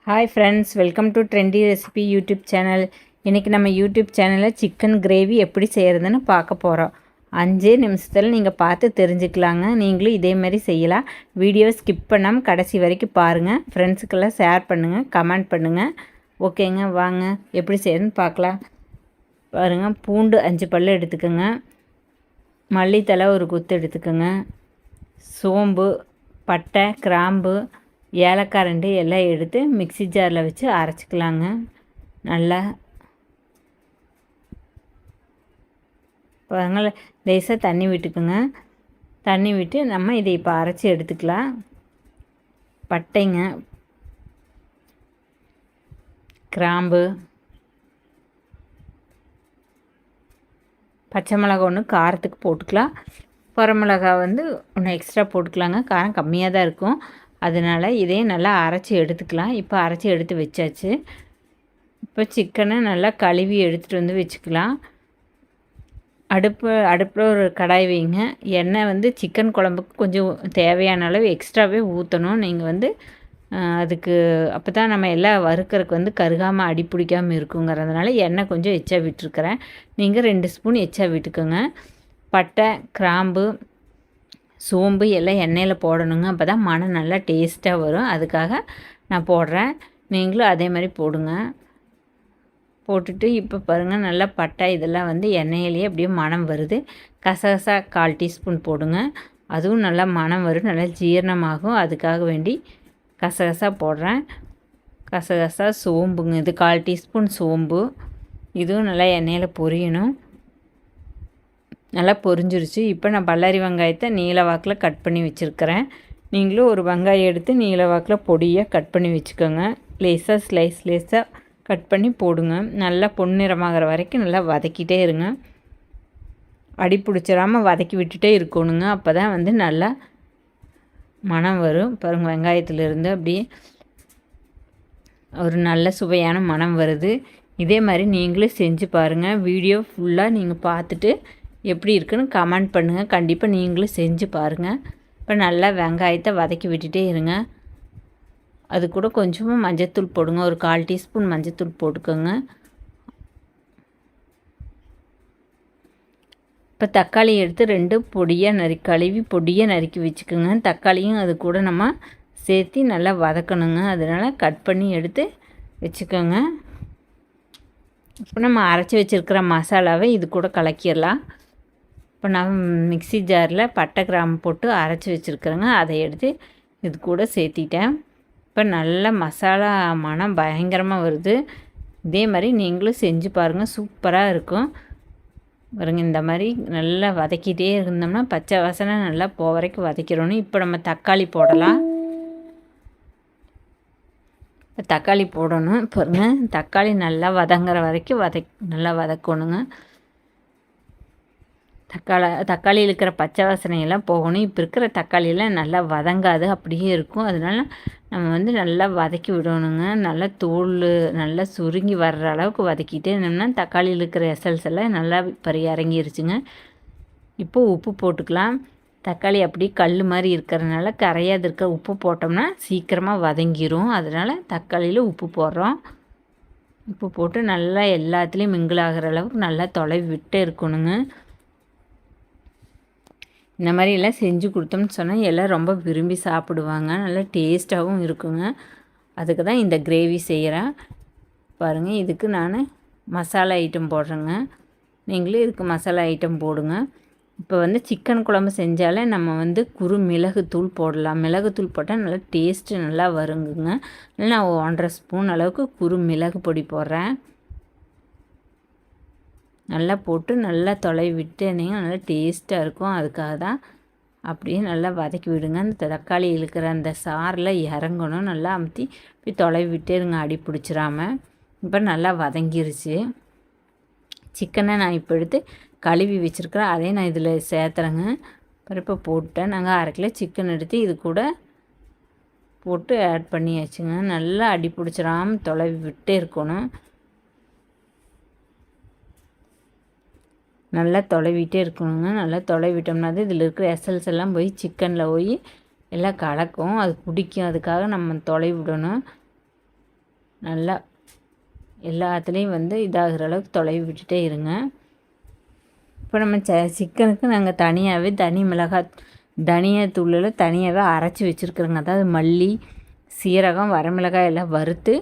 Hi friends, welcome to trendy recipe YouTube channel. இன்றைக்கி நம்ம YouTube சேனலில் சிக்கன் கிரேவி எப்படி செய்கிறதுன்னு பார்க்க போகிறோம். 5 நிமிஷத்தில் நீங்கள் பார்த்து தெரிஞ்சுக்கலாங்க. நீங்களும் இதேமாரி செய்யலாம். வீடியோவை ஸ்கிப் பண்ணாமல் கடைசி வரைக்கும் பாருங்கள். ஃப்ரெண்ட்ஸுக்கெல்லாம் ஷேர் பண்ணுங்கள், கமெண்ட் பண்ணுங்கள். ஓகேங்க, வாங்க எப்படி செய்யறதுன்னு பார்க்கலாம். பாருங்கள், பூண்டு 5 பல் எடுத்துக்கோங்க. மல்லித்தலை ஒரு குத்து எடுத்துக்கோங்க. சோம்பு, பட்டை, கிராம்பு, ஏலக்காய் 2 எல்லாம் எடுத்து மிக்ஸி ஜாரில் வச்சு அரைச்சிக்கலாங்க. நல்லா பாருங்கள், லேசாக தண்ணி விட்டுக்குங்க. தண்ணி விட்டு நம்ம இதை இப்போ அரைச்சி எடுத்துக்கலாம். பட்டைங்க, கிராம்பு, பச்சை மிளகா ஒன்று காரத்துக்கு போட்டுக்கலாம். குறமிளகா ஒன்று எக்ஸ்ட்ரா போட்டுக்கலாங்க. காரம் கம்மியாக தான் இருக்கும். அதனால் இதையும் நல்லா அரைச்சி எடுத்துக்கலாம். இப்போ அரைச்சி எடுத்து வச்சாச்சு. இப்போ சிக்கனை நல்லா கழுவி எடுத்துகிட்டு வச்சுக்கலாம். அடுப்பில் ஒரு கடாய் வைங்க. எண்ணெய் சிக்கன் குழம்புக்கு கொஞ்சம் தேவையான அளவு எக்ஸ்ட்ராவே ஊற்றணும். நீங்கள் அதுக்கு அப்போ தான் நம்ம எல்லாம் வறுக்கிறதுக்கு கருகாமல் அடி பிடிக்காமல் இருக்குங்கிறதுனால எண்ணெய் கொஞ்சம் எச்சா விட்டுருக்குறேன். நீங்கள் 2 ஸ்பூன் எச்சா விட்டுக்கோங்க. பட்டை, கிராம்பு, சோம்பு எல்லாம் எண்ணெயில் போடணுங்க. அப்போ தான் மனம் நல்லா டேஸ்ட்டாக வரும். அதுக்காக நான் போடுறேன். நீங்களும் அதே மாதிரி போடுங்க. போட்டுட்டு இப்போ பாருங்கள், நல்லா பட்டை இதெல்லாம் எண்ணெயிலேயே அப்படியே மனம் வருது. கசகசா 1/4 டீஸ்பூன் போடுங்க. அதுவும் நல்லா மனம் வரும், நல்லா ஜீரணமாகும். அதுக்காக வேண்டி கசகசா போடுறேன். கசகசா, சோம்புங்க, இது 1/4 டீஸ்பூன் சோம்பு. இதுவும் நல்லா எண்ணெயில் பொரியணும். நல்லா பொரிஞ்சிருச்சு. இப்போ நான் பல்லாரி வெங்காயத்தை நீல வாக்கில் கட் பண்ணி வச்சுருக்கிறேன். நீங்களும் ஒரு வெங்காயம் எடுத்து நீல வாக்கில் பொடியாக கட் பண்ணி வச்சுக்கோங்க. லேசாக லேஸாக கட் பண்ணி போடுங்க. நல்லா பொன்னிறமாகிற வரைக்கும் நல்லா வதக்கிட்டே இருங்க. அடி பிடிச்சிடாமல் வதக்கி விட்டுட்டே இருக்கணுங்க. அப்போ தான் நல்லா மணம் வரும். பாருங்கள், வெங்காயத்துலேருந்து அப்படியே ஒரு நல்ல சுவையான மணம் வருது. இதே மாதிரி நீங்களும் செஞ்சு பாருங்கள். வீடியோ ஃபுல்லாக நீங்கள் பார்த்துட்டு எப்படி இருக்குன்னு கமெண்ட் பண்ணுங்கள். கண்டிப்பாக நீங்களும் செஞ்சு பாருங்கள். இப்போ நல்லா வெங்காயத்தை வதக்கி விட்டுட்டே இருங்க. அது கூட கொஞ்சமாக மஞ்சத்தூள் போடுங்க. ஒரு 1/4 டீஸ்பூன் மஞ்சத்தூள் போட்டுக்கோங்க. இப்போ தக்காளி எடுத்து 2 கழுவி பொடியாக நறுக்கி வச்சுக்கோங்க. தக்காளியும் அது கூட நம்ம சேர்த்து நல்லா வதக்கணுங்க. அதனால் கட் பண்ணி எடுத்து வச்சுக்கோங்க. இப்போ நம்ம அரைச்சி வச்சுருக்கிற மசாலாவை இது கூட கலக்கிடலாம். இப்போ நான் மிக்ஸி ஜாரில் பட்டை, கிராம்பு போட்டு அரைச்சி வச்சுருக்குறேங்க. அதை எடுத்து இது கூட சேர்த்திட்டேன். இப்போ நல்ல மசாலா மணம் பயங்கரமாக வருது. இதே மாதிரி நீங்களும் செஞ்சு பாருங்கள், சூப்பராக இருக்கும். பாருங்கள், இந்த மாதிரி நல்லா வதக்கிட்டே இருந்தோம்னா பச்சை வாசனை நல்லா வரைக்கும் வதக்கிடணும். இப்போ நம்ம தக்காளி போடலாம். தக்காளி போடணும். பாருங்கள், தக்காளி நல்லா வதங்குற வரைக்கும் நல்லா வதக்கணுங்க. தக்காளியில் இருக்கிற பச்சை வாசனையெல்லாம் போகணும். இப்போ இருக்கிற தக்காளியெல்லாம் நல்லா வதங்காது, அப்படியே இருக்கும். அதனால் நம்ம நல்லா வதக்கி விடணுங்க. நல்லா தோல் நல்லா சுருங்கி வர்ற அளவுக்கு வதக்கிட்டே இருந்தோம்னா தக்காளியில் இருக்கிற எசல்ஸ் எல்லாம் நல்லா இறங்கிருச்சுங்க. இப்போது உப்பு போட்டுக்கலாம். தக்காளி அப்படியே கல் மாதிரி இருக்கிறதுனால கரையாது இருக்க உப்பு போட்டோம்னா சீக்கிரமாக வதங்கிரும். அதனால் தக்காளியில் உப்பு போடுறோம். உப்பு போட்டு நல்லா எல்லாத்துலேயும் மிங்கிள் ஆகிற அளவுக்கு நல்லா தொலைவி விட்டே இருக்கணுங்க. இந்த மாதிரி எல்லாம் செஞ்சு கொடுத்தோம்னு சொன்னால் எல்லாம் ரொம்ப விரும்பி சாப்பிடுவாங்க. நல்லா டேஸ்ட்டாகவும் இருக்குங்க. அதுக்கு தான் இந்த கிரேவி செய்கிறேன். பாருங்கள், இதுக்கு நான் மசாலா ஐட்டம் போடுறேங்க. நீங்களும் இதுக்கு மசாலா ஐட்டம் போடுங்க. இப்போ சிக்கன் குழம்பு செஞ்சாலே நம்ம குறு மிளகுத்தூள் போடலாம். மிளகுத்தூள் போட்டால் நல்லா டேஸ்ட்டு நல்லா வருங்குங்க. நான் 1.5 ஸ்பூன் அளவுக்கு குறு மிளகு பொடி போடுறேன். நல்லா போட்டு நல்லா தொலைவி விட்டுனீங்கன்னா நல்லா டேஸ்ட்டாக இருக்கும். அதுக்காக தான் அப்படியே நல்லா வதக்கி விடுங்க. அந்த தக்காளி இழுக்கிற அந்த சாரில் இறங்கணும். நல்லா அமுத்தி போய் தொலைவி விட்டே இருங்க, அடி பிடிச்சிடாமல். இப்போ நல்லா வதங்கிருச்சு. சிக்கனை நான் இப்போ எடுத்து கழுவி வச்சுருக்கிறேன். அதையும் நான் இதில் சேர்த்துறேங்க. இப்போ போட்டேன். நாங்கள் 1/2 கிலோ சிக்கன் எடுத்து இது கூட போட்டு ஆட் பண்ணியாச்சுங்க. நல்லா அடி பிடிச்சிடாமல் தொலைவி விட்டே இருக்கணும். நல்லா தொலைவிட்டே இருக்கணுங்க. நல்லா தொலைவிட்டோம்னா தான் இதில் இருக்கிற எசல்ஸ் எல்லாம் போய் சிக்கனில் போய் எல்லாம் கலக்கும், அது பிடிக்கும். அதுக்காக நம்ம தொலைவி விடணும். நல்லா எல்லாத்துலேயும் வந்து இதாகிற அளவுக்கு தொலைவி விட்டுட்டே இருங்க. இப்போ நம்ம சிக்கனுக்கு நாங்கள் தனியாகவே தனியாத்தூளில் தனியாகவே அரைச்சி வச்சுருக்குறோங்க. அதாவது மல்லி, சீரகம், வரமிளகாய் எல்லாம் வறுத்து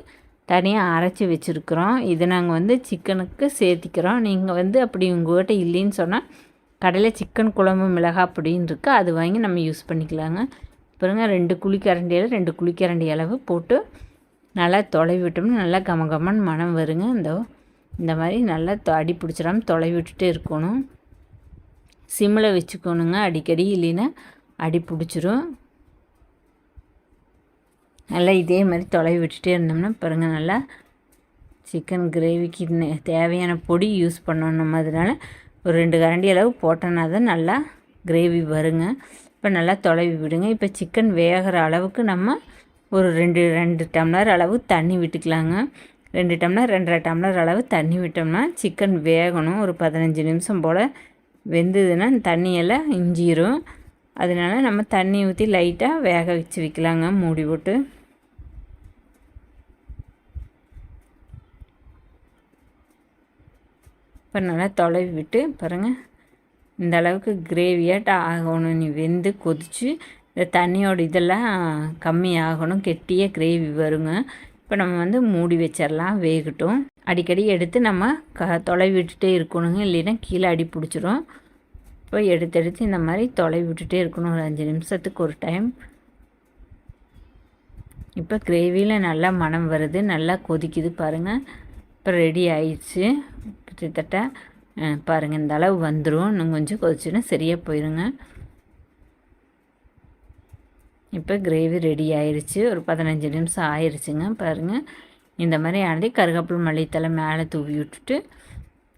தனியாக அரைச்சி வச்சுருக்குறோம். இது நாங்கள் வந்து சிக்கனுக்கு சேர்த்திக்கிறோம். நீங்கள் வந்து அப்படி உங்கள்கிட்ட இல்லைன்னு சொன்னால் கடையில் சிக்கன் குழம்பு மிளகாய் அப்படின்னு இருக்குது, அது வாங்கி நம்ம யூஸ் பண்ணிக்கலாங்க. பாருங்க 2 குழிக்கரண்டியில் 2 குழிக்கரண்டி அளவு போட்டு நல்லா தொலைவி விட்டோம்னா நல்லா கமகமன்னு மணம் வருங்க. இந்த மாதிரி நல்லா அடி பிடிச்சிடாமல் தொலைவி விட்டுட்டே இருக்கணும். சிம்மில் வச்சுக்கணுங்க அடிக்கடி, இல்லைன்னா அடி பிடிச்சிரும். நல்லா இதே மாதிரி தொலைவி விட்டுட்டே இருந்தோம்னா பாருங்கள் நல்லா சிக்கன் கிரேவிக்கு தேவையான பொடி யூஸ் பண்ணணும் நம்ம. அதனால் ஒரு 2 கரண்டி அளவு போட்டோன்னா தான் நல்லா கிரேவி வருங்க. இப்போ நல்லா தொலைவி விடுங்க. இப்போ சிக்கன் வேகிற அளவுக்கு நம்ம ஒரு 2 டம்ளர் அளவு தண்ணி விட்டுக்கலாங்க. 2 டம்ளர் 2.5 டம்ளர் அளவு தண்ணி விட்டோம்னா சிக்கன் வேகணும். ஒரு 15 நிமிஷம் போல் வெந்ததுன்னா தண்ணியெல்லாம் இஞ்சிரும். அதனால் நம்ம தண்ணி ஊற்றி லைட்டாக வேக வச்சு வைக்கலாங்க மூடி போட்டு. இப்போ நல்லா தொலைவி விட்டு பாருங்கள் இந்த அளவுக்கு கிரேவியாட்ட ஆகணும். நீ வெந்து கொதித்து இந்த தண்ணியோட இதெல்லாம் கம்மி ஆகணும், கெட்டியாக கிரேவி வருங்க. இப்போ நம்ம வந்து மூடி வச்சிடலாம், வேகட்டும். அடிக்கடி எடுத்து நம்ம தொலைவி விட்டுட்டே இருக்கணுங்க, இல்லைன்னா கீழே அடி பிடிச்சிரும். இப்போ எடுத்து இந்த மாதிரி தொலைவி விட்டுட்டே இருக்கணும் ஒரு 5 நிமிஷத்துக்கு ஒரு டைம். இப்போ கிரேவியில் நல்லா மணம் வருது, நல்லா கொதிக்குது பாருங்கள். இப்போ ரெடி ஆயிடுச்சு கிட்டத்தட்ட. பாருங்கள் இந்த அளவு வந்துடும். இன்னும் கொஞ்சம் கொதிச்சுன்னா சரியாக போயிடுங்க. இப்போ கிரேவி ரெடி ஆயிடுச்சு. ஒரு 15 நிமிஷம் ஆயிடுச்சுங்க. பாருங்கள் இந்த மாதிரி ஆனதே கருவேப்பிலை மல்லித்தலை மேலே தூவி விட்டுட்டு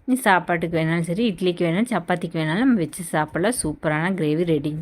நீ சாப்பாட்டுக்கு வேணாலும் சரி, இட்லிக்கு வேணாலும் சப்பாத்திக்கு வேணாலும் நம்ம வச்சு சாப்பிட்லாம். சூப்பரான கிரேவி ரெடி.